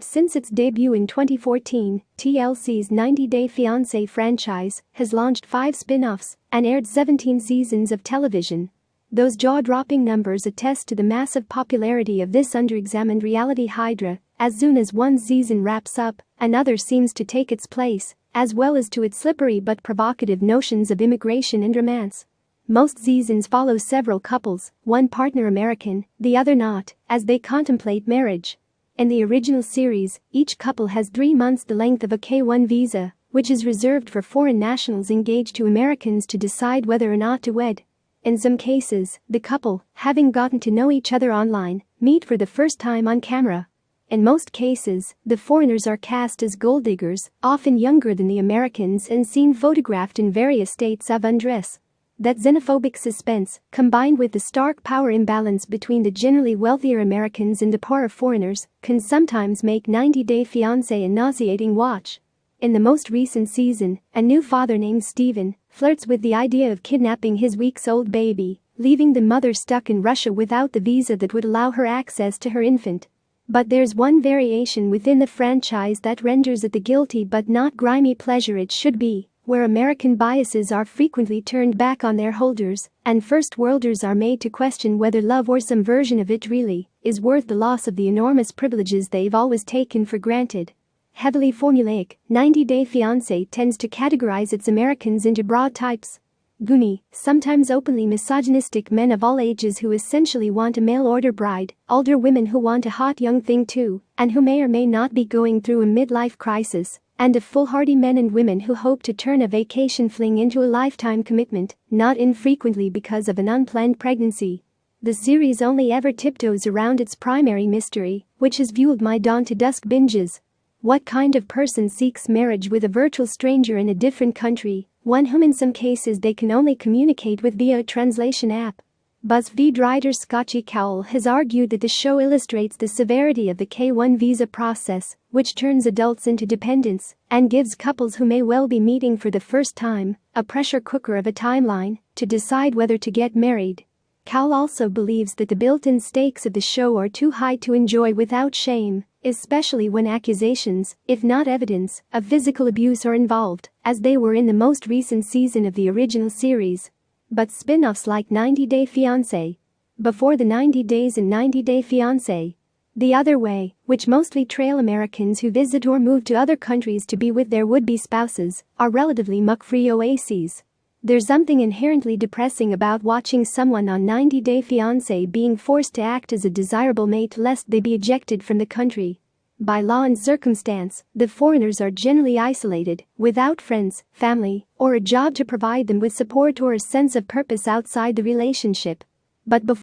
Since its debut in 2014, TLC's 90 Day Fiancé franchise has launched 5 spin-offs and aired 17 seasons of television. Those jaw-dropping numbers attest to the massive popularity of this under-examined reality hydra. As soon as one season wraps up, another seems to take its place, as well as to its slippery but provocative notions of immigration and romance. Most seasons follow several couples, one partner American, the other not, as they contemplate marriage. In the original series, each couple has 3 months the length of a K-1 visa, which is reserved for foreign nationals engaged to Americans to decide whether or not to wed. In some cases, the couple, having gotten to know each other online, meet for the first time on camera. In most cases, the foreigners are cast as gold diggers, often younger than the Americans and seen photographed in various states of undress. That xenophobic suspense, combined with the stark power imbalance between the generally wealthier Americans and the poorer foreigners, can sometimes make 90 Day Fiancé a nauseating watch. In the most recent season, a new father named Steven flirts with the idea of kidnapping his weeks-old baby, leaving the mother stuck in Russia without the visa that would allow her access to her infant. But there's one variation within the franchise that renders it the guilty but not grimy pleasure it should be, where American biases are frequently turned back on their holders, and first-worlders are made to question whether love or some version of it really is worth the loss of the enormous privileges they've always taken for granted. Heavily formulaic, 90 Day Fiancé tends to categorize its Americans into broad types. Goony, sometimes openly misogynistic men of all ages who essentially want a mail-order bride, older women who want a hot young thing too, and who may or may not be going through a midlife crisis, and of foolhardy men and women who hope to turn a vacation fling into a lifetime commitment, not infrequently because of an unplanned pregnancy. The series only ever tiptoes around its primary mystery, which has fueled my dawn to dusk binges. What kind of person seeks marriage with a virtual stranger in a different country, one whom in some cases they can only communicate with via a translation app? BuzzFeed writer Scotchy Cowell has argued that the show illustrates the severity of the K-1 visa process, which turns adults into dependents and gives couples who may well be meeting for the first time a pressure cooker of a timeline to decide whether to get married. Cowell also believes that the built-in stakes of the show are too high to enjoy without shame, especially when accusations, if not evidence, of physical abuse are involved, as they were in the most recent season of the original series. But spin-offs like 90 Day Fiancé, Before the 90 Days and 90 Day Fiancé, The Other Way, which mostly trail Americans who visit or move to other countries to be with their would-be spouses, are relatively muck-free oases. There's something inherently depressing about watching someone on 90 Day Fiancé being forced to act as a desirable mate lest they be ejected from the country. By law and circumstance, the foreigners are generally isolated, without friends, family, or a job to provide them with support or a sense of purpose outside the relationship. But before